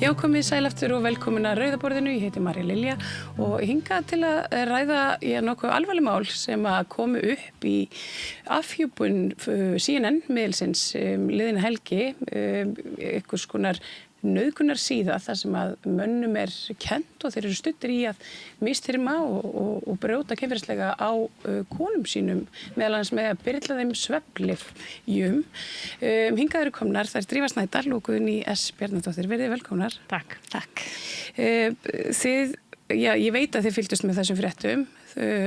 Já, komið sæl aftur og velkomin að Rauðaborðinu. Ég heiti Marja Lilja og hingað til að ræða nokkuð alvarleg mál sem að komu upp í afhjúpun CNN-miðilsins liðina helgi, einhvers konar nauðgunar síða þar sem að mönnum kennt og þeir eru studdir í að misþyrma og brjóta kynferðislega á konum sínum, meðal annars með að byrla þeim svefnlyfjum. Hingað eru komnar, þær Drífa Snædal og Guðný S. Bjarnadóttir. Verið velkomnar. Takk. Takk. Ég veit að þið fylgdust með þessum fréttum.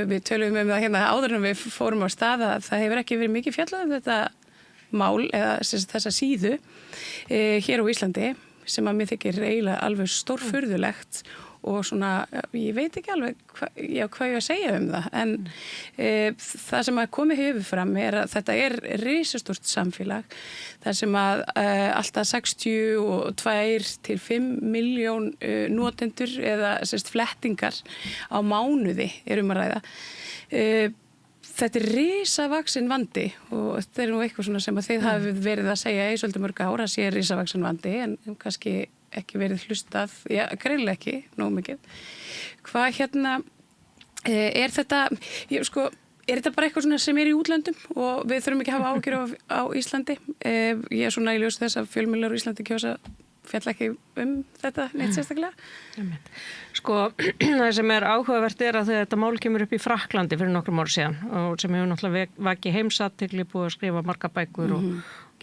Við tölum það hérna áður en við fórum á stað að það hefur ekki verið mikið fjallað þetta mál eða þessa síðu hér á Íslandi, sem að mér þykir eiginlega alveg stórfurðulegt og svona, ég veit ekki alveg hvað ég að segja það, en það sem að komið hefur fram að þetta risastórt samfélag, þar sem að alltaf 62 til 5 milljón notendur eða flettingar á mánuði að ræða. Þetta risavaxinn vandi og þetta nú eitthvað svona sem að þið hafið verið að segja í svolítið mörg ára sé risavaxinn vandi en kannski ekki verið hlustað, greinilega ekki, nógu mikið. Hvað þetta, er þetta bara eitthvað svona sem í útlöndum og við þurfum ekki að hafa áhyggjur á Íslandi? Ég svona í ljósi þess að fjölmiðlar á Íslandi kjósa fjalla ekki þetta neitt sérstaklega? Það sem áhugavert að þetta mál kemur upp í Frakklandi fyrir nokkrum árum síðan og sem hefur náttúrulega vakið heimsathygli, búið að skrifa marga bækur og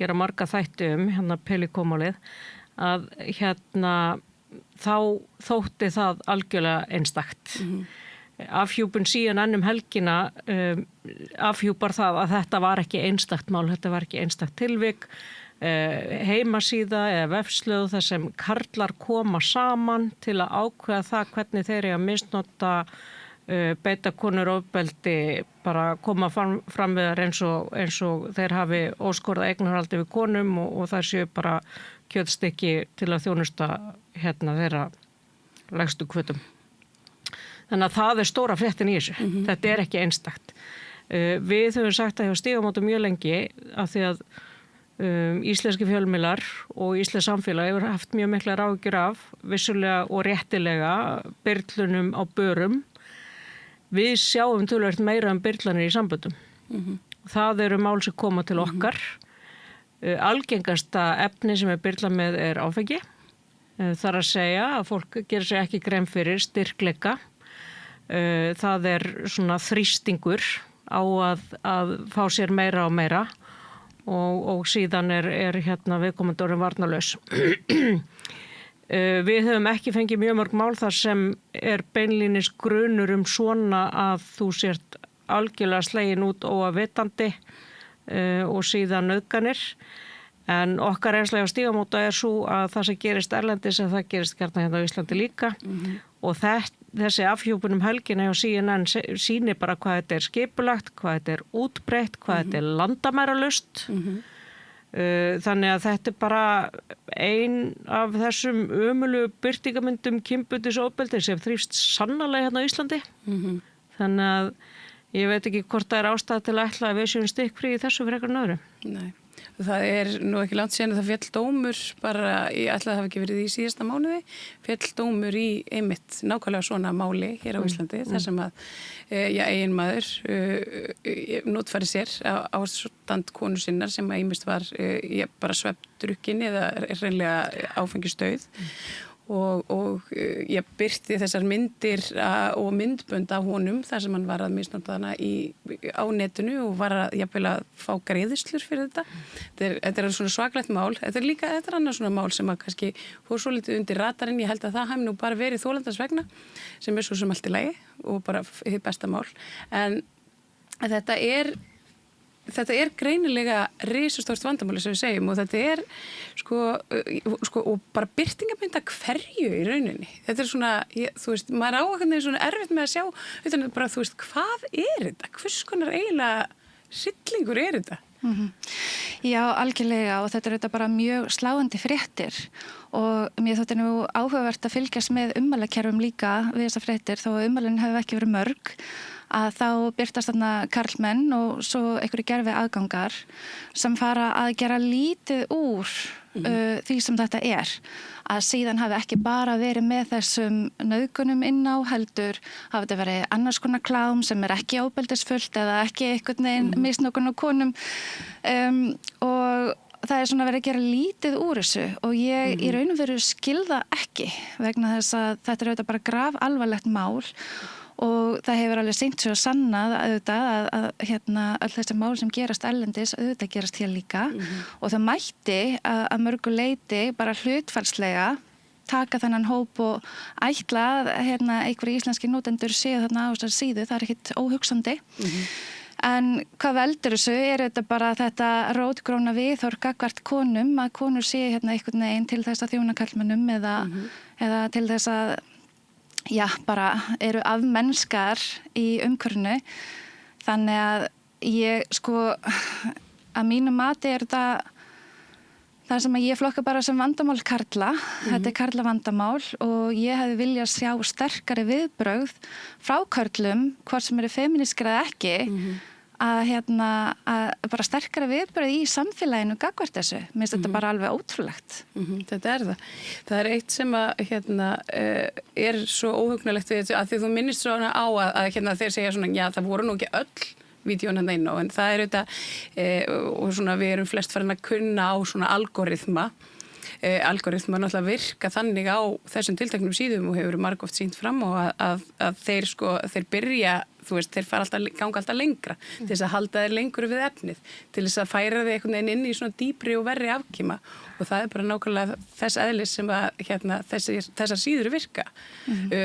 gera marga þætti Pelico-málið, að þá þótti það algjörlega einstakt. Afhjúpun CNN helgina afhjúpar það að þetta var ekki einstakt mál, þetta var ekki einstakt tilvik, heimasíða eða vefslöð þar sem karlar koma saman til að ákveða það hvernig þeir eru að misnota beita konur ofbeldi, bara koma fram við þær eins og þeir hafi óskorða eignarhaldi við konum og þær séu bara kjötstykki til að þjónusta þeirra lægstu hvötum. Þannig að það stóra fréttin í þessu. Þetta ekki einstakt. Við höfum sagt að hjá Stígamótum mjög lengi af því að íslenski fjölmiðlar og íslensk samfélag hefur haft mjög miklar áhyggjur af vissulega og réttilega byrlunum á börum. Við sjáum töluvert meira byrlanir í samböndum. Það eru mál sem koma til okkar. Algengasta efni sem byrlað með áfengi. Þar að segja að fólk gerir sér ekki grein fyrir styrkleika. Það svona þrýstingur á að fá sér meira og meira. Og síðan viðkomandi orðinn varnarlaus. Við höfum ekki fengið mjög mörg mál þar sem beinlínis grunur svona að þú sért algjörlega slegin út óafvitandi og síðan nauðganir. En okkar reynsla hjá Stígamóta svo að það sem gerist erlendis að það gerist gjarnan hérna á Íslandi líka. Og þessi afhjúpun helgina hjá CNN sýnir bara hvað þetta skipulagt, hvað þetta útbreitt, hvað þetta landamæralaust. Þannig að þetta bara ein af þessum ömurlegu birtingarmyndum kynbundisofbeldi sem þrífst sannarlega hérna á Íslandi. Þannig að ég veit ekki hvort það ástæða til að ætla að við séum stikkfrí í þessu frekar en öðru. Nei. Það nú ekki langt síðan að það féll dómur bara, ég ætla að það hafi ekki verið í síðasta mánuði, féll dómur í einmitt nákvæmlega svona máli hér á Íslandi, þar sem að eiginmaður notfæri sér ástand konu sinnar sem að ýmist var bara svefndrukkin eða hreinlega áfengisdauð. Og ég birti þessar myndir og myndbönd af honum þar sem hann var að misnota hana á netinu og var jafnvel að fá greiðslur fyrir þetta. Þetta svona svakalegt mál. Þetta annað svona mál sem að kannski fór svo litið undir radarinn. Ég held að það hafi nú bara verið þolandans vegna sem svo sem allt í lagi og bara hið besta mál. En þetta greinilega risastórt vandamáli sem við segjum og þetta og bara birtingarmynda hverju í rauninni. Þetta svona, maður á svona erfitt með að sjá, bara, hvað þetta? Hvers konar eiginlega hryllingur þetta? Já, algjörlega og þetta þetta bara mjög sláandi fréttir og mér þótti nú áhugavert að fylgjast með ummælakerfum líka við þessar fréttir þó að ummælin hefur ekki verið mörg að þá byrtast þarna karlmenn og svo einhverju gerfi aðgangar sem fara að gera lítið úr því sem þetta að síðan hafi ekki bara verið með þessum nauðgunum inn á heldur hafi þetta verið annars konar klám sem ekki ofbeldisfullt eða ekki einhvern veginn misnotkun á konum og það svona verið að gera lítið úr þessu og ég í raun og veru skilða ekki vegna þess að þetta auðvitað bara grafalvarlegt mál og það hefur alveg sýnt svo sannað auðvitað að öll þessi mál sem gerast erlendis auðvitað gerast hér líka og það mætti að mörgu leyti bara hlutfallslega taka þennan hóp og ætla að einhverjir íslenski notendur séu þarna á þessari síðu, það ekkit óhugsandi. En hvað veldur þessu þetta bara þetta rótgróna viðhorf gagnvart konum að konur séu einhvern veginn til þess að þjóna karlmönnum eða til þess að bara eru afmennskar í umhverfinu. Þannig að ég að mínu mati það sem að ég flokka bara sem vandamál karla. Þetta karla vandamál og ég hefði viljað sjá sterkari viðbrögð frá körlum, hvort sem eru femínískir eða ekki, að bara sterkari viðbrögð í samfélaginu gagnvart þessu. Mér finnst þetta bara alveg ótrúlegt. Þetta það. Það eitt sem að svo óhugnalegt við að því þú minnist svona á að þeir segja svona, já það voru nú ekki öll vídeón inn á, en það og svona við erum flest farin að kunna á svona algoritma náttúrulega virka þannig á þessum tilteknum síðum og hefur margoft sýnt fram og að þeir byrja, þú veist, þeir ganga alltaf lengra til þess að halda þeir lengur við efnið, til þess að færa þeir einhvern veginn inn í svona dýpri og verri afkima og það bara nákvæmlega þess eðlis sem að þessar síður virka.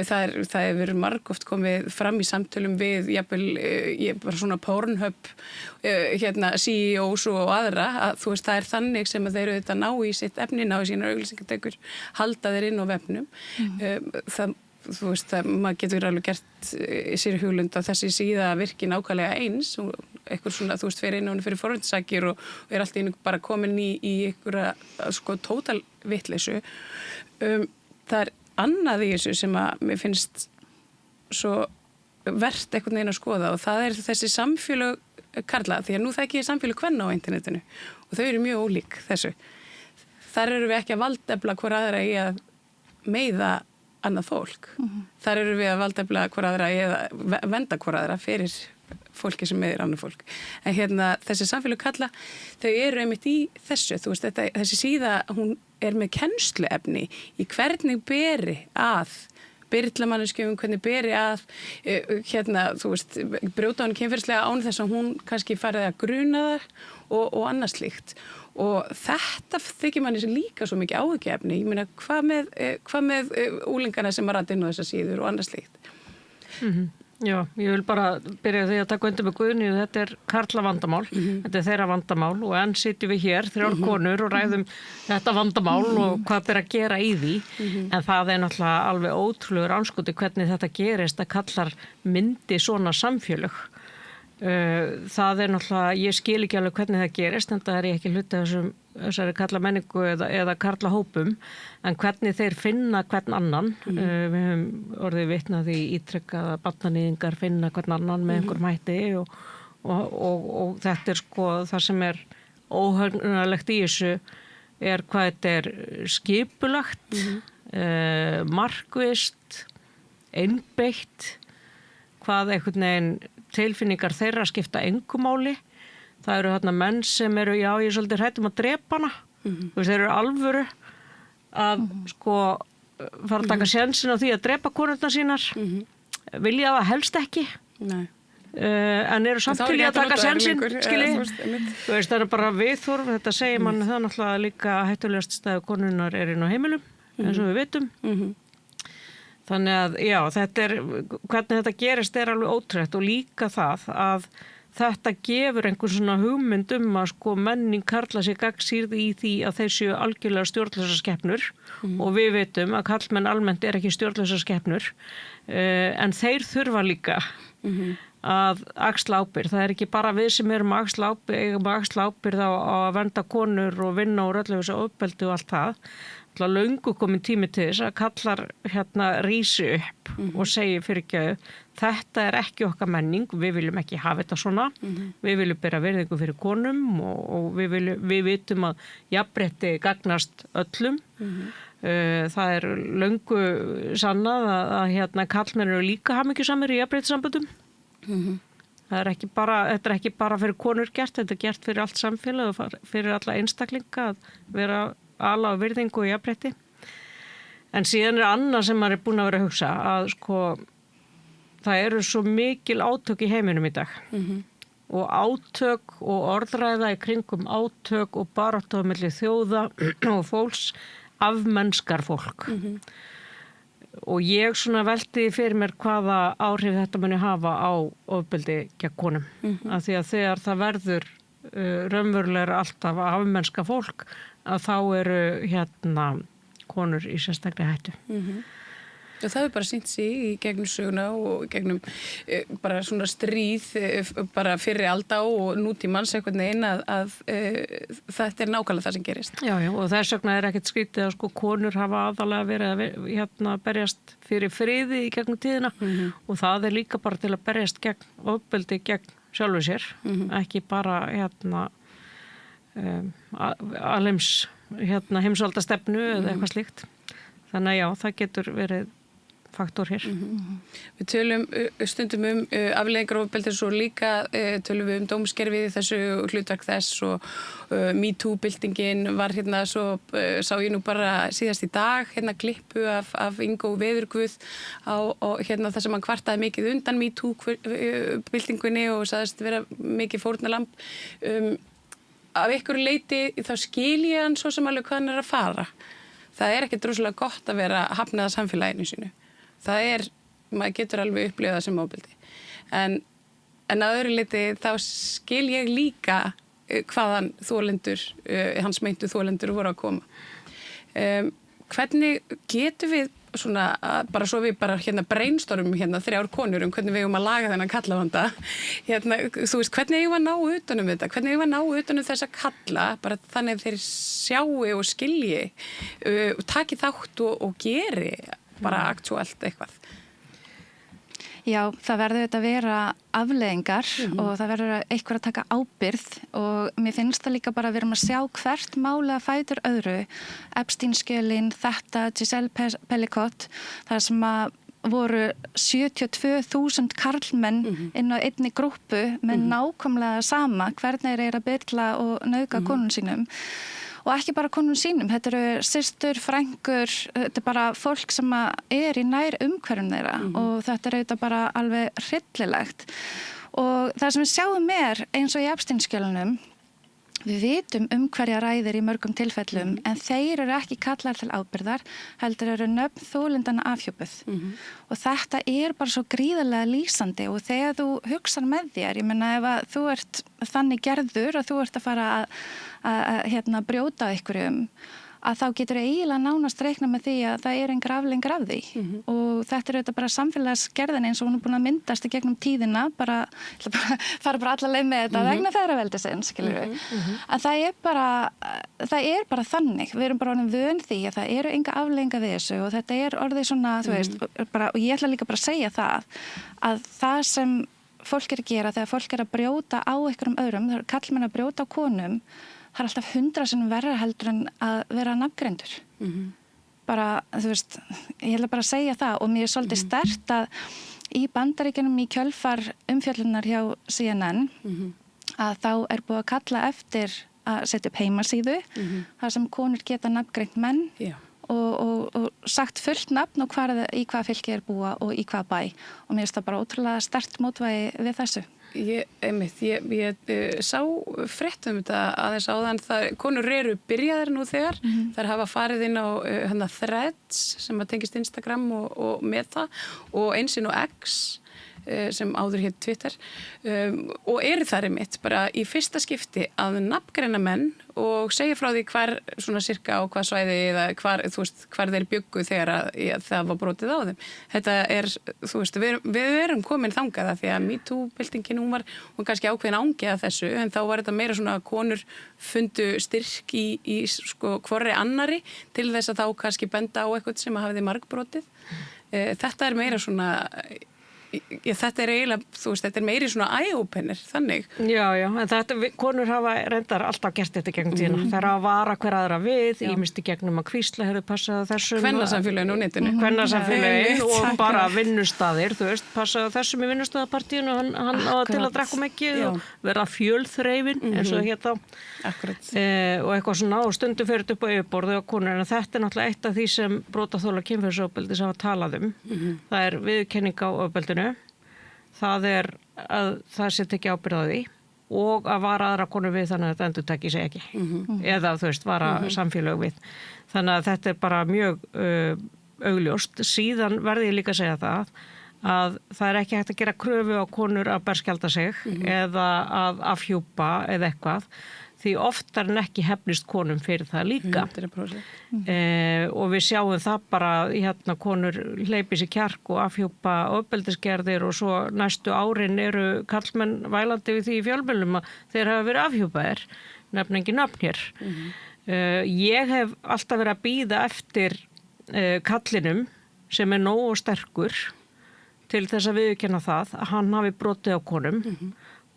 Það hefur margoft komið fram í samtölum við bara svona Pornhub CEOs og aðra að þú veist, það þannig sem að þeir auðvitað ná í sitt efni, ná í sínar auglýsingatökur, halda þeir inn á vefnum. Þú veist, maður getur alveg gert sér hugmynd að þessi síða virki nákvæmlega eins og eitthvað svona, þú veist, fer inn á henni fyrir forvörðsakir og allt í einu bara komin í einhverja tótal vitleysu. Það annað í þessu sem að mér finnst svo vert einhvern veginn að skoða og það þessi samfélög karla, því að nú þekki ég samfélög kvenna á internetinu og þau eru mjög ólík þessu. Þar eru við ekki að valdefla hver aðra í að meiða annað fólk. Þar eru við að valdefla hver aðra eða venda hver aðra fyrir fólki sem meiðir annað fólk. En þessi samfélög kalla, þau eru einmitt í þessu, þú veist, þessi síða, hún með kennsluefni í hvernig beri að byrlamanneskjum, hvernig beri að þú veist, brjóta hann kynferðislega án þess að hún kannski farið að gruna það og annað slíkt. Og þetta þykir manni líka svo mikið áhyggjuefni. Ég meina, hvað með úlingana sem að rata inn á þessa síður og annað slíkt? Já, ég vil bara byrja því að taka undir með Guðni og þetta karla vandamál, þetta þeirra vandamál og enn sitjum við hér, 3 konur og ræðum þetta vandamál og hvað ber að gera í því, en það náttúrulega alveg ótrúlegur anskoti hvernig þetta gerist að kallar myndi svona samfélög. Það náttúrulega, ég skil ekki alveg hvernig það gerist, en það ég ekki hluti þessari karla menningu eða karla hópum, en hvernig þeir finna hvern annan. Við höfum orðið vitnað í ítrekkað að barnaníðingar finna hvern annan með einhverjum hætti og þetta það sem óhugnalegt í þessu hvað þetta skipulagt, markvisst, einbeitt, hvað einhvern veginn tilfinningar þeirra skipta engu máli. Það eru þarna menn sem ég er svolítið hrædd að drepa hana. Þeir eru alvöru að fara að taka sénsinn á því að drepa konurnar sínar. Vilja það helst ekki. Nei. En eru samt til í að taka sénsinn, það er bara viðhorf, þetta segir mann það náttúrulega líka hættulegast stæðu konurnar inn á heimilum, eins og við vitum. Þannig að, já, hvernig þetta gerist alveg ótrúlegt og líka það að þetta gefur einhvern svona hugmynd að menning karla sig gagnsýrð í því að þeir séu algjörlega stjórnlausar skepnur og við vitum að karlmenn almennt ekki stjórnlausar skepnur, en þeir þurfa líka að axla ábyrgð. Það ekki bara við sem erum að axla ábyrgð á að vernda konur og vinna úr öllu þessu ofbeldi og allt það. löngu komin tími til þess að kallar rísi upp og segi fyrirgefðu, þetta er ekki okkar menning, við viljum ekki hafa þetta svona, við viljum bera virðingu fyrir konum og við vitum að jafnrétti gagnast öllum. Það er löngu sannað að karlmenn eru líka hamingjusamir í jafnréttissamböndum. Þetta er ekki bara fyrir konur gert, þetta er gert fyrir allt samfélag og fyrir alla einstaklinga að vera ala á virðingu og jafnrétti. En síðan er annað sem maður er búin að vera að hugsa að sko það eru svo mikil átök í heiminum í dag og átök og orðræða í kringum átök og baráttu á milli þjóða og fólks afmennskar fólk. Og ég svona velti fyrir mér hvaða áhrif þetta muni hafa á ofbeldi gegn konum. Af því að þegar það verður raunverulega alltaf afmennska fólk að þá eru konur í sérstaklega hættu. Og það hefur bara sýnt sig í gegnum söguna og gegnum bara svona stríð bara fyrir alda og nútímans einhvern veginn að þetta er nákvæmlega það sem gerist. Já, og þess vegna er ekkert skrítið að sko konur hafa aðalega verið að berjast fyrir friði í gegnum tíðina og það er líka bara til að berjast gegn ofbeldi gegn sjálfu sér, ekki bara alheims heimsvaldastefnu eða eitthvað slíkt. Þannig að já, það getur verið faktor hér. Við tölum stundum afleiðingar ofbeldis og líka tölum við dómskerfið þessu hlutverk þess og MeToo-byltingin var svo sá ég nú bara síðast í dag klippu af Ingo Veðurguð á það sem hann kvartaði mikið undan MeToo-byltingunni og sagðist vera mikið fórnarlamb. Af einhverju leyti þá skil ég hann svo sem alveg hvað hann er að fara. Það er ekki droslega gott að vera hafnað að samfélaginu sínu. Maður getur alveg upplifað sem ofbeldi. En að öðru leyti þá skil ég líka hvaðan þolendur, hans meintu þolendur voru að koma. Hvernig getum við svona, bara svo við bara brainstormum 3 konur hvernig við eigum að laga þennan kallavanda. Þú veist, hvernig eigum að ná utanum þetta? Hvernig eigum að ná utanum þessa kalla, bara þannig að þeir sjáu og skilji og taki þátt og geri bara aktúalt eitthvað. Já, það verður þetta að vera afleiðingar og það verður eitthvað að taka ábyrgð og mér finnst það líka bara að við erum að sjá hvert máli að fætur öðru. Epstein-skjölin, þetta, Giselle Pelicot, það sem að voru 72.000 karlmenn inn á einni grúppu með nákvæmlega sama hvernig þeir eru að byrla og nauðga konum sínum. Og ekki bara konum sínum, þetta eru systur, frængur, þetta er bara fólk sem er í nær umhverfum þeirra og þetta er auðvitað bara alveg hryllilegt. Og það sem við sjáum eins og í Epstein-skjölunum, við vitum hverja ræðir í mörgum tilfellum en þeir eru ekki kallar til ábyrgðar, heldur eru nöfn þolendana afhjúpuð. Og þetta er bara svo gríðarlega lýsandi og þegar þú hugsar með þér, ég meina ef að þú ert þannig gerður að þú ert að fara að brjóta einhverjum, að þá getur eiginlega nánast reikna með því að það er engar afleiðingar af því. Og þetta er auðvitað bara samfélagsgerðin eins og hún er búin að myndast í gegnum tíðina, fara bara alla leið með þetta vegna feðraveldisins, skilur við. En það er bara þannig, við erum bara orðin vön því að það eru enga afleiðingar við þessu og þetta er orðið svona, þú veist, og ég ætla líka bara að segja að það sem fólk er að gera þegar fólk er að brjóta á einhverjum öðrum, þegar karlmenn að brjóta á konum, það er alltaf 100 sinnum verra heldur en að vera nafngreindur. Bara, þú veist, ég ætla bara að segja það og mér er svolítið sterkt að í Bandaríkjunum í kjölfar umfjöllunar hjá CNN að þá er búið að kalla eftir að setja upp heimasíðu þar sem konur geta nafngreint menn og sagt fullt nafn og í hvað fylki er búa og í hvað bæ og mér finnst það bara ótrúlega sterkt mótvægi við þessu. Ég sá frétt þetta aðeins áðan, konur eru byrjaðar nú þegar, þær hafa farið inn á Threads sem að tengist Instagram og Meta og eins inn á X sem áður hér Twitter og eru þar einmitt bara í fyrsta skipti að nafngreina menn og segja frá því hvar svona sirka á hvað svæði eða hvar þeir bjuggu þegar það var brotið á þeim. Þetta við erum komin þangað af því að MeToo-byltingin hún var kannski ákveðin ángi að þessu en þá var þetta meira svona að konur fundu styrk í hvorri annari til þess að þá kannski benda á eitthvað sem hafði margbrotið. Þetta er meira svona þetta er eiginlega, þetta er meiri svona eye-opener, þannig. Já, en þetta, konur hafa reyndar alltaf gert þetta gegnum tíðina. Það er að vara hver aðra við, ýmist í gegnum að hvísla, hefur passað þessum. Kvennasamfélögin á netinu. Kvennasamfélögin og bara vinnustaðir, passað þessum í vinnustaðapartíinu, hann á til að drekka mikið og vera fjölþreifin, eins og hérna. Akkurat. Og eitthvað svona, og stundum fyrir upp á yfirborðu og konur, en þetta er náttúrulega eitt af því sem brotaþolar kynferðisofbeldis hafa talað Það er viðurkenning á ofbeldinu. Það er að það sé tekið ábyrgð á því og að vara aðra konur við þannig að þetta endur tekið sig ekki. Eða vara samfélög við. Þannig að þetta er bara mjög augljóst. Síðan verði ég líka að segja að það er ekki hægt að gera kröfu á konur að berskjalda sig eða að afhjúpa eða eitthvað. Því oftar en ekki hefnist konum fyrir það líka. 100%. Og við sjáum það bara, konur hleypi sér kjark og afhjúpa ofbeldisgerðir og svo næstu árin eru karlmenn vælandi við því í fjölmiðlum að þeir hafa verið afhjúpaðir, nefna engin nafn hér. Ég hef alltaf verið að bíða eftir kallinum sem er nógu sterkur til þess að viðurkenna það að hann hafi brotið á konum,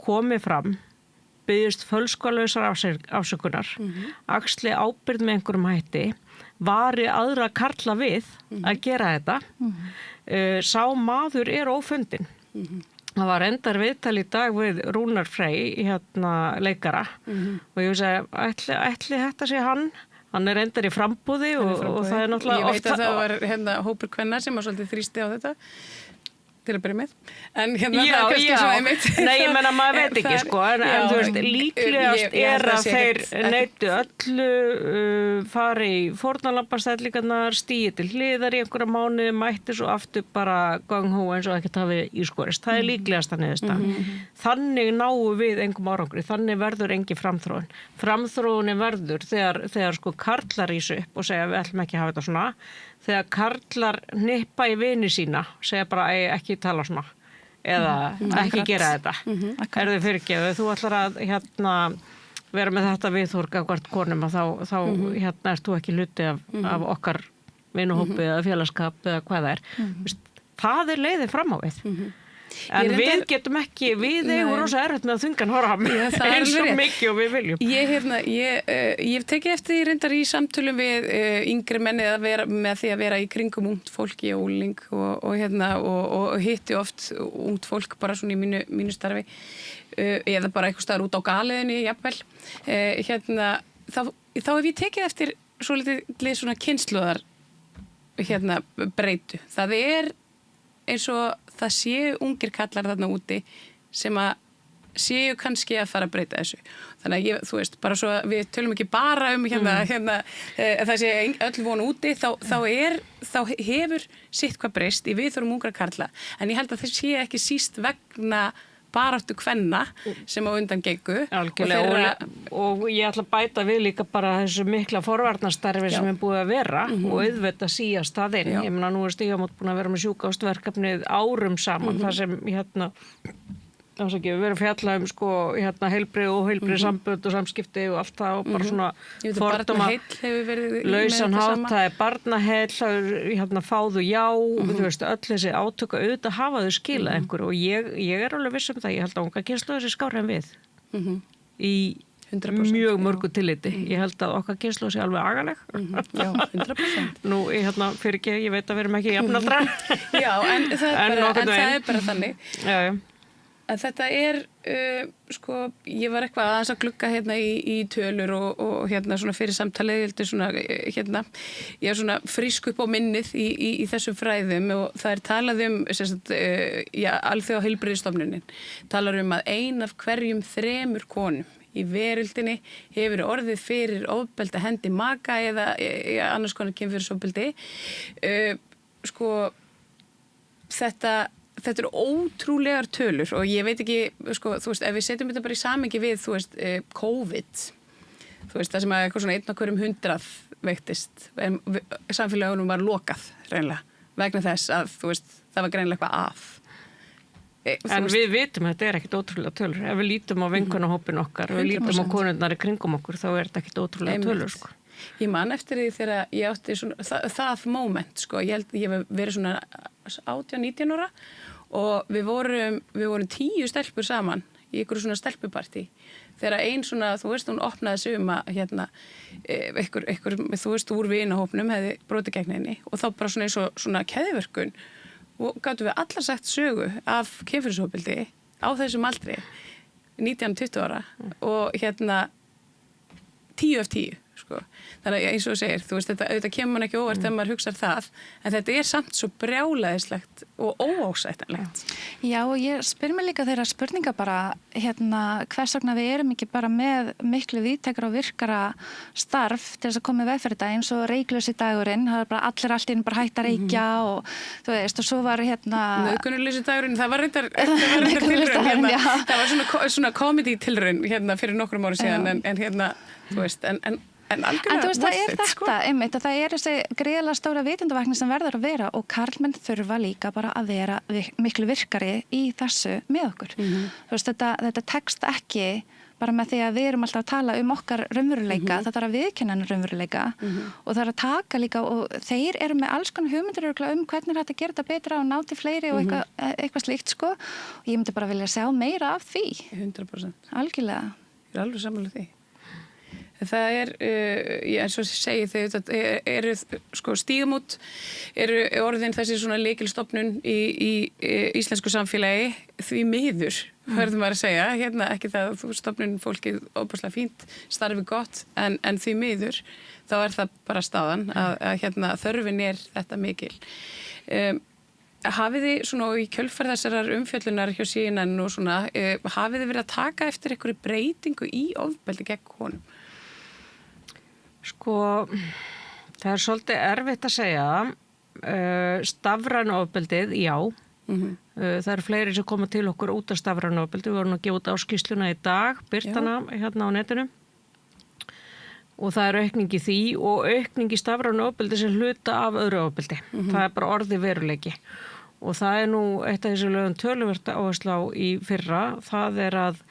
komið fram, byggðist fölskvalausar afsökunar, axli ábyrgð með einhverjum hætti, vari aðra karla við að gera þetta. Sá maður er ófundin. Það var endar viðtal í dag við Rúnar Frey, leikara, og ég veist að ætli þetta sé hann er endar í frambúði og það er náttúrulega Ég veit að það var hópur kvenna sem var svolítið þrýsti á þetta. Til að byrja með. En það er kannski svo einmitt. Nei, ég menna maður veit ekki en líklegast er að þeir neyti öllu, fari í fórnarlambastellingarnar, stíi til hliðar í einhverja mánuði, mætti svo aftur bara gung-hú eins og ekkert hafi ískorist. Það er líklegast að niðurstaðan. Þannig náum við engum árangri, þannig verður engin framþróun. Framþróunin verður þegar karlar rísu upp og segja við ætlum ekki að hafa þetta svona. Þegar karlar nippa í vini sína, segja bara ekki tala svona eða ekki gera þetta. Er þið fyrirgefið, þú ætlar að vera með þetta viðhorka hvort konum að þá ert þú ekki hluti af okkar vinuhópi eða félagskap eða hvað það er. Það er leiðin fram á við. En við getum ekki, við eigum rosa erfitt með að þungan horfa eins og mikið og við viljum. Ég hef tekið eftir því reyndar í samtölum við yngri menni með því að vera í kringum ungt fólk í óling og hitti oft ungt fólk bara svona í mínu starfi eða bara eitthvað staðar út á galiðinni jafnvel. Þá hef ég tekið eftir svolítið svona kynslóðar breytu. Það er eins og það séu ungir kallar þarna úti sem að séu kannski að fara að breyta þessu. Þannig að þú veist, bara svo við tölum ekki bara það sé öll von úti, þá hefur sitt hvað breyst í viðhorfum ungra karla. En ég held að það sé ekki síst vegna baráttu kvenna sem á undan gengu. Algjörlega, og ég ætla að bæta við líka bara þessu mikla forvarnastarfi sem er búið að vera og auðvitað síast það inn. Ég meina, nú er Stígamót búin að vera með sjúkásverkefnið árum saman, þar sem við verðum fjalla heilbrigð og óheilbrigð sambönd og samskipti og allt það og bara svona fordóma lausan hátt, það er barnaheill, það er fáðu já, þú veist, öll þessi átöku auðvitað hafa þau skilað einhverju og ég er alveg viss það, ég held að unga kynslu þessi skári en við í 100%, mjög mörgu tilliti. Ég held að okkar kynslu sé alveg agaleg. Já, 100%. Nú, fyrir ekki, ég veit að við erum ekki jafnaldra. Já, en það er bara þannig. Já. En þetta er, ég var eitthvað aðeins að glugga í tölur og svona fyrir samtalið, ég er svona frísk upp á minnið í þessum fræðum og það er talað Alþjóðaheilbrigðisstofnunin talar að 1 af hverjum 3 konum í veröldinni hefur orðið fyrir ofbeldi hendi maka eða annars konar kynferðisofbeldi. þetta eru ótrúlegar tölur og ég veit ekki, sko, þú veist, ef við setjum þetta bara í samhengi við, þú veist, COVID, þú veist, það sem að eitthvað svona 1 af hverjum 100 veiktist, samfélagunum var lokað, reynilega, vegna þess að, þú veist, það var greinilega eitthvað að. En við vitum að þetta ekkit ótrúlega tölur. Ef við lítum á vinkonahópin okkar, ef við lítum á konurnar í kringum okkur, þá þetta ekkit ótrúlega tölur, sko. Ég man eftir því þegar ég átti svona, það moment, sko, ég held ég hef verið svona 18-19 ára og við vorum 10 stelpur saman í ykkur svona stelpupartí. Þegar ein svona, þú veist, hún opnaði sig að hérna, ykkur, þú veist, úr vinahópnum hefði brotið gegn henni og þá bara svona eins og svona keðjuverkun og gátum við allar sagt sögu af kynferðisofbeldi á þessum aldri 19-20 ára og hérna 10 af 10 sko. Þannig að eins og þú segir, þú veist, þetta kemur man ekki óvart þegar maður hugsar það, en þetta samt svo brjálæðislegt og óásættanlegt. Já, og ég spyr mig líka þeirra spurninga bara, hérna, hvers vegna við erum ekki bara með miklu víðtækara og virkara starf til þess að koma í veg fyrir þetta, eins og reyklausi dagurinn, það var bara allir allt inn bara hægt að reykja og þú veist, og svo var hérna... Nauðgunarlausi dagurinn, það var reyndar tilraun, hérna, það var svona comedy tilraun hérna fyrir nokkrum árum síðan, en hérna, þú veist, en þú veist, það þetta, sko. einmitt, að það þessi gríðarlega stóra vitundavakning sem verður að vera og karlmenn þurfa líka bara að vera miklu virkari í þessu með okkur. Þú veist, þetta tekst ekki bara með því að við erum alltaf að tala okkar raunveruleika, það þarf að viðkenna raunveruleika og það er að taka líka og þeir eru með alls konar hugmyndir hvernig þetta gera þetta betra og ná til fleiri og eitthvað slíkt, sko. Og ég myndi bara vilja sjá meira af því. 100%. Algjörlega. Ég alveg sammála því. Það eins og segi þau, eru sko stígamót, eru orðin þessi svona lykilstofnun í íslensku samfélagi því miður, hörðum maður að segja, hérna ekki það að stofnun fólkið óbúslega fínt, starfi gott, en því miður, þá það bara staðan að hérna þörfin þetta mikil. Hafið þið svona í kjölfar þessarar umfjöllunar hjá CNN og svona, hafið þið verið að taka eftir einhverju breytingu í ofbeldi gegn konum? Sko, það svolítið erfitt að segja. Stafrænu ofbeldið, já. Það fleiri sem koma til okkur út af stafrænu ofbeldi. Við vorum að gefa út áskýrsluna í dag, birtana hérna á netinu. Og það aukning í því og aukning í stafrænu ofbeldi sem hluta af öðru ofbeldi. Það bara orði veruleiki. Og það nú eitt af þessu lögum töluvert áherslu á í fyrra. Það að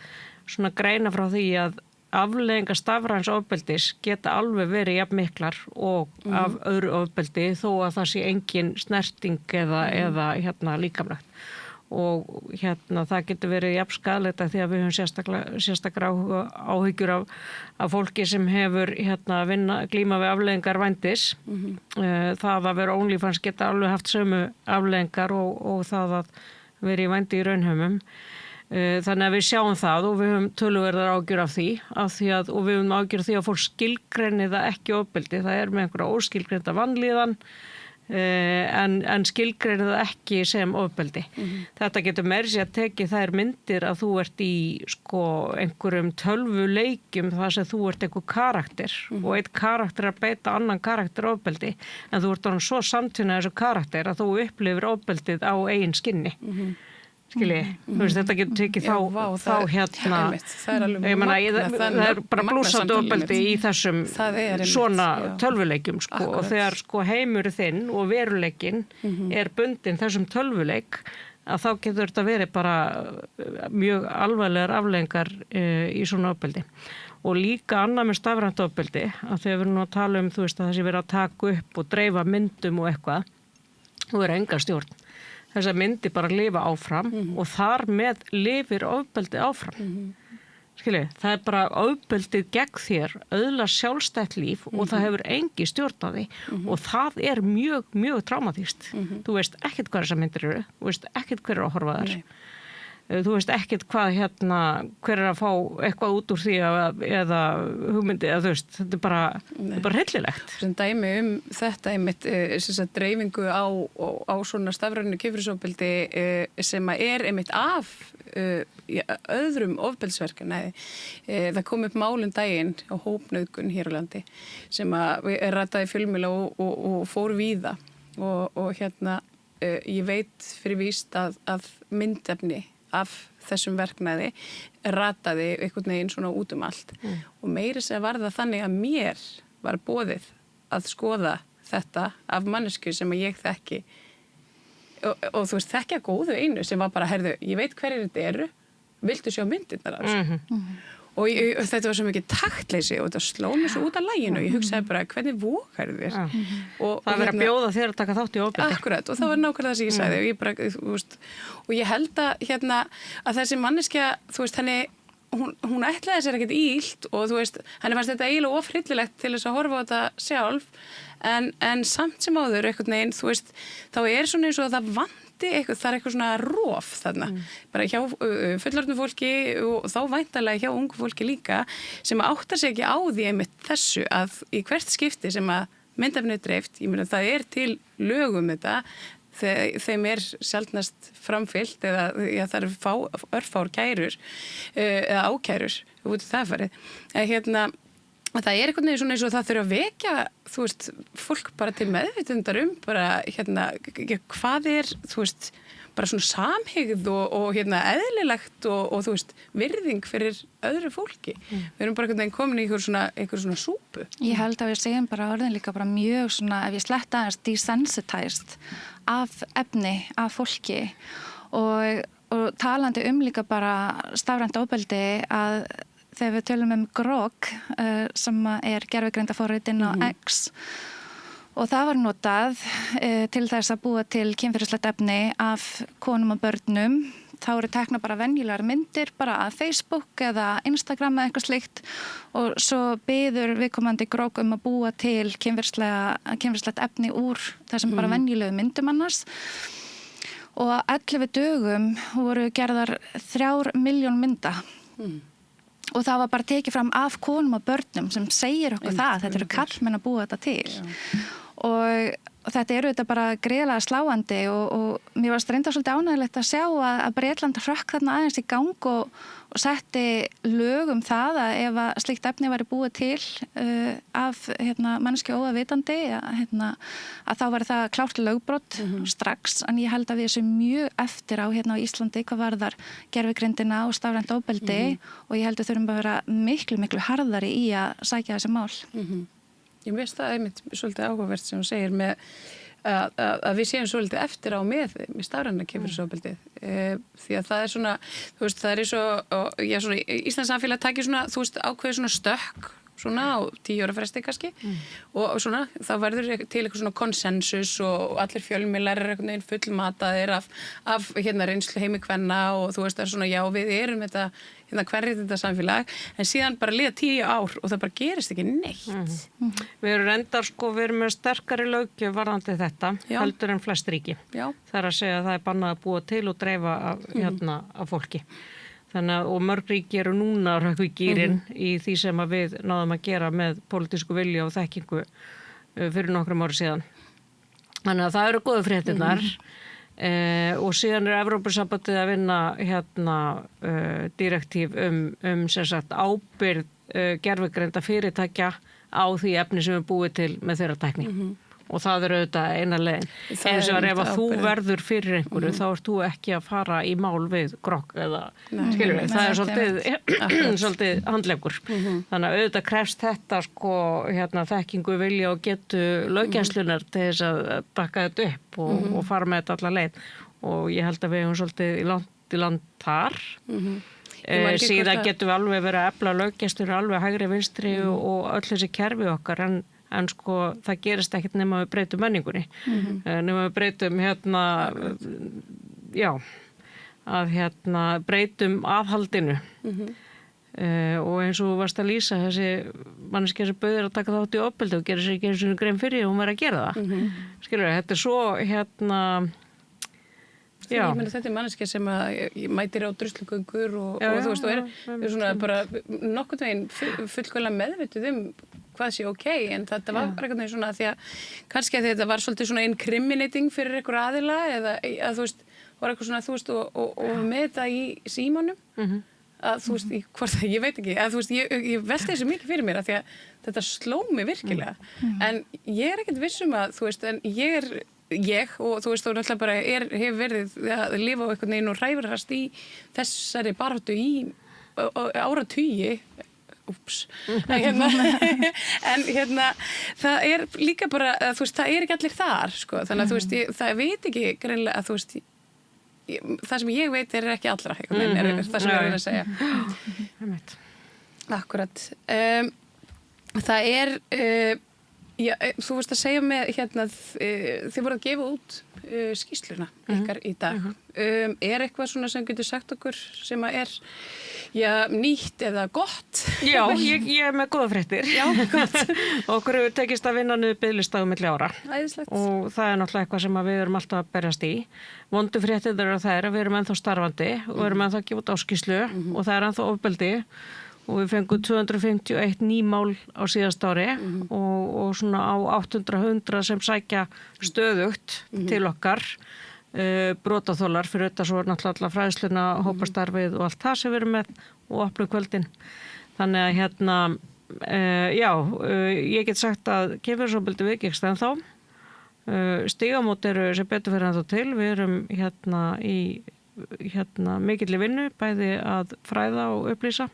svona greina frá því að afleiðingar stafræns ofbeldis geta alveg verið jafn miklar og af öðru ofbeldi þó að það sé engin snerting eða hérna líkamlegt. Og hérna það getur verið jafn skaðlegt því að við höfum sérstaklega áhyggjur af fólki sem hefur hérna glíma við afleiðingar vændis. Það að vera OnlyFans geta alveg haft sömu afleiðingar og það að vera í vændi í raunheimum. Þannig að við sjáum það og við höfum töluverðar ágjur af því og við höfum ágjur af því að fólk skilgreinir það ekki ofbeldi, það með einhverja óskilgreinda vanlíðan en skilgreinir það ekki sem ofbeldi. Þetta getur meira sér að tekið þær myndir að þú ert í sko einhverjum tölvuleikjum þar sem þú ert einhver karakter og einn karakter að beita annan karakter ofbeldi en þú ert svo samtvinnað þessu karakter að þú upplifir ofbeldið á eigin skinni. Skilji, þetta getur tekið þá hérna, það bara blúsandi ofbeldi í þessum svona tölvuleikjum sko, og þegar sko heimur þinn og veruleikin bundin þessum tölvuleik að þá getur þetta verið bara mjög alvarlegar afleiðingar í svona ofbeldi. Og líka annað með stafrænt ofbeldi að þegar við erum að tala þú veist að það sé verið að taka upp og dreifa myndum og eitthvað og enga stjórn. Þess að myndi bara lifa áfram og þar með lifir ofbeldi áfram. Skilji, það bara ofbeldið gegn þér, öðlast sjálfstætt líf og það hefur engi stjórn á því og það mjög, mjög traumatískt. Þú veist ekkert hvað þessar myndir eru, þú veist ekkert hver að horfa þær. Þú veist ekkert hvað hver að fá eitthvað út úr því eða hugmyndi, eða þú veist, þetta bara hryllilegt. Sem dæmi þetta einmitt, dreifingu á svona stafrænu kynferðisofbeldi sem einmitt af öðrum ofbeldisverkum. Það kom upp málum daginn á hópnauðgun hér á landi sem rataði fjölmiðla og fór víða og hérna ég veit fyrir víst að myndefni af þessum verknæði rataði einhvern veginn svona út allt og meiri sem var það þannig að mér var boðið að skoða þetta af mannesku sem að ég þekki og þú veist þekkja góðu einu sem var bara, heyrðu, ég veit hverjir þetta eru, viltu sjá myndirnar af þessu? Og þetta var svo mikið taktleysi og þetta sló mig svo út af laginu og ég hugsaði bara, hvernig vokar þér? Það verið að bjóða þér að taka þátt í ofbeldi. Akkurat, og það var nákvæmlega það sem ég sagði og ég bara, þú veist, og ég held að þessi manneskja, þú veist, hún ætlaði sér ekkert illt og þú veist, henni fannst þetta eiginlega ofhryllilegt til þess að horfa á þetta sjálf en samt sem áður, einhvern veginn, þú veist, þá svona eins og það vanti eitthvað, það eitthvað svona rof þarna, bara hjá fullorðnu fólki og þá væntanlega hjá ungu fólki líka sem áttar sig ekki á því einmitt þessu að í hvert skipti sem að myndefnið dreift, ég meina það til lögum þetta, þeim sjaldnast framfyllt eða það örfár kærur eða ákærur út í það farið. Það einhvern veginn svona eins og það þurfa að vekja, þú veist, fólk bara til meðvitundar bara, hvað þú veist, bara svona samhygð og eðlilegt og þú veist, virðing fyrir öðru fólki. Við erum bara einhvern veginn komin í einhver svona súpu. Ég held að við segjum bara orðin líka bara mjög svona, ef ég sletta aðeins desensitized af efni, af fólki og talandi líka bara stafrænt ofbeldi að þegar við tölum Grok sem gervigreindarforrit inn á X og það var notað til þess að búa til kynferðislegt efni af konum og börnum. Þá eru tekna bara venjulegar myndir bara af Facebook eða Instagram eða eitthvað slíkt og svo biður viðkomandi Grok að búa til kynferðislegt efni úr þessum bara venjulegu myndum annars. Og 11 dögum voru gerðar 3 milljón mynda. Og það var bara tekið fram af konum og börnum sem segir okkur þetta eru karlmenn að búa þetta til. Og þetta þetta bara gríðarlega sláandi og mér var reyndar svolítið ánægilegt að sjá að Bretland hrökk þarna aðeins í gang og setti lög það að ef að slíkt efni væri búið til af manneskju óavitandi að þá væri það klárt lögbrot strax, en ég held að við séum mjög eftir á á Íslandi hvað varðar gervigreindina og stafrænt ofbeldi og ég held að þurfum að vera miklu harðari í að sækja þessi mál. Ég veist það einmitt svolítið áhugavert sem hún segir með að við séum svolítið eftir á með stafræna kynferðisofbeldið því að það svona, þú veist, það svona Íslands samfélag takir svona, þú veist, ákveður svona stökk svona á 10 ára fresti kannski og svona, þá verður til eitthvað svona konsensus og allir fjölmiðlar einhvern veginn fullmataðir af reynslu heimi kvenna og þú veist, það svona, já, við erum þetta hverrið þetta samfélag, en síðan bara líða 10 ár og það bara gerist ekki neitt. Við erum reyndar, við erum með sterkari löggjöf varðandi þetta, heldur en flest ríki. Já. Það að segja að það bannað að búa til og dreifa af fólki. Þannig að, og mörg ríki eru núna að rökku í gírinn í því sem að við náðum að gera með pólitísku vilja og þekkingu fyrir nokkrum ári síðan. Þannig að það eru góðu fréttirnar og síðan Evrópusambandið að vinna direktív sem sagt ábyrgð gervigreinda fyrirtækja á því efni sem við búið til með þeirra tækni. Og það auðvitað eina leiðin. Eins og ef þú verður fyrir einhverju, þá ert þú ekki að fara í mál við Grok eða skilur við. Það svolítið handlegur. Þannig að auðvitað krefst þetta þekkingu, vilja og getu löggæslunar til þess að bakka þetta upp og fara með þetta alla leið. Og ég held að við hefum svolítið í land þar. Síðan getum við alveg verið að efla löggæslur alveg hægri vinstri og öll þessi kerfi okkar en það gerist ekkert nema við breytum menningunni. Nema við breytum breytum aðhaldinu. Og eins og þú varst að lýsa þessi manneskja sem bauðir að taka þátt í ofbeldi og gerir sér ekki einu sinni grein fyrir hún verið að gera það. Skilur við, þetta svo Ég meina þetta manneskja sem mætir á druslugöngur og þú veist, og svona bara nokkurn veginn fullkomlega meðvituð hvað sé en þetta var einhvern veginn svona því að kannski að þetta var svolítið svona incriminating fyrir einhver aðila eða að þú veist, var eitthvað svona, þú veist, og með þetta í símanum að þú veist, ég veit ekki, að þú veist, ég velti þessu mikið fyrir mér að því að þetta sló mig virkilega, en ég ekkert viss að, þú veist, en ég ég og þú veist, þú náttúrulega bara hefur verið að lifa á einhvern veginn og hræfrast í þessari baráttu í áratugi. En það líka bara, þú veist, það ekki allir þar, sko, þannig að þú veist, það veit ekki greinlega að þú veist, það sem ég veit ekki allra, það sem ég vil að segja. Akkurat. Það já, þú veist að segja með, þið voru að gefa út skýrsluna ykkar í dag. Eitthvað svona sem getur sagt okkur sem að nýtt eða gott? Já, ég með góða fréttir. Já, gott. Okkur hefur tekist að vinna niður biðlista á milli ára. Æðislegt. Og það náttúrulega eitthvað sem við erum alltaf að berjast í. Vondu fréttir eru það að við erum ennþá starfandi og við erum ennþá að gefa út áskýrslu og það ennþá ofbeldi. Og við fengum 251 nýmál á síðast ári og svona á 800 sem sækja stöðugt til okkar, brotaþolar fyrir þetta svo náttúrulega fræðsluna, hópastarfið og allt það sem við erum með og opnum kvöldin. Þannig að ég get sagt að kynferðisofbeldi viðgengst ennþá. Stígamót eru sem betur fyrir ennþá til. Við erum í mikilli vinnu, bæði að fræða og upplýsa.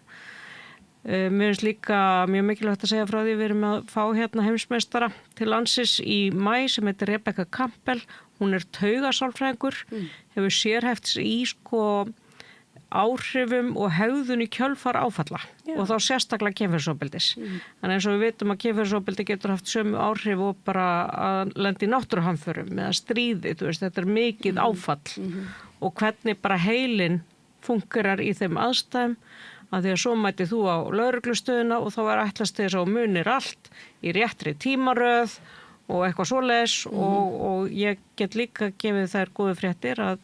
Mér finnst líka mjög mikilvægt að segja frá því við erum að fá heimsmeistara til landsins í maí sem heitir Rebecca Campbell. Hún taugasálfræðingur, hefur sérhæft í áhrifum og hegðun í kjölfar áfalla og þá sérstaklega kynferðisofbeldis. En eins og við vitum að kynferðisofbeldi getur haft sömu áhrif og bara að lenda í náttúruhamförum eða stríði, þú veist, þetta mikið áfall og hvernig bara heilinn fungerar í þeim aðstæðum að því að svo mæti þú á lögreglustöðuna og þá ætlast þess að munir allt í réttri tímaröð og eitthvað svoleiðis og ég get líka gefið þær góðu fréttir að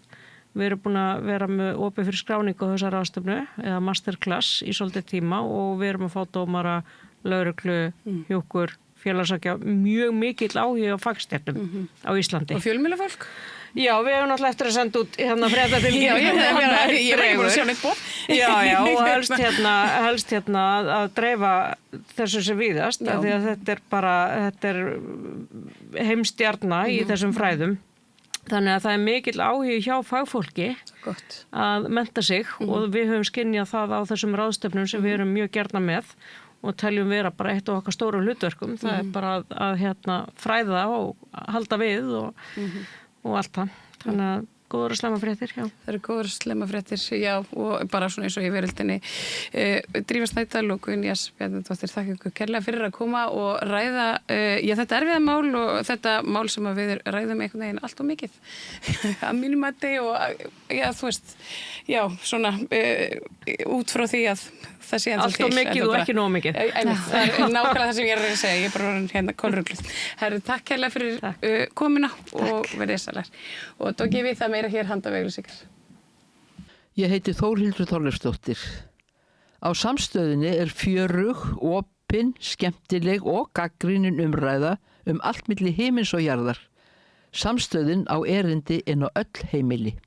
við erum búin að vera með opið fyrir skráningu á þessar ráðstefnu eða masterclass í svolítið tíma og við erum að fá dómara, lögreglu, hjúkur, félagsakja, mjög mikill áhuga á fagstéttum á Íslandi. Og fjölmiðlafólk? Já, við hefum náttúrulega eftir að senda út fréttatilkynningu. Já, ég var ekki búin að sjá neitt bótt. Já, og helst að dreifa þessu sem víðast, af því að þetta er heimstjarna í þessum fræðum. Þannig að það er mikill áhugi hjá fagfólki að mennta sig og við höfum skynjað það á þessum ráðstefnum sem við erum mjög gjarna með og teljum vera bara eitt af okkar stóru hlutverkum. Það er bara að fræða og halda við og allt það. Þannig að góður og slemma fréttir, já. Það eru góður og slemma fréttir, já, og bara svona eins og í veröldinni. Drífa Snædal og Guðnýjas Bjarnadóttir, þakka ykkur kærlega fyrir að koma og ræða þetta erfiða mál og þetta mál sem við ræðum einhvern veginn allt og mikið að mínum mati og þú veist, já, svona út frá því að það sé ennþá til. Allt og mikið og ekki nóg mikið. Það er nákvæmlega það sem ég að segja, ég er bara kolrugluð. Herru, takk kærlega fyrir komuna og verið sælar. Og þá gefið það meira hér handaveglusikar. Ég heiti Þórhildur Þorleifsdóttir. Á Samstöðinni fjörug, opin, skemmtileg og gagnrýnin umræða allt milli himins og jarðar. Samstöðin á erindi inn á öll heimili.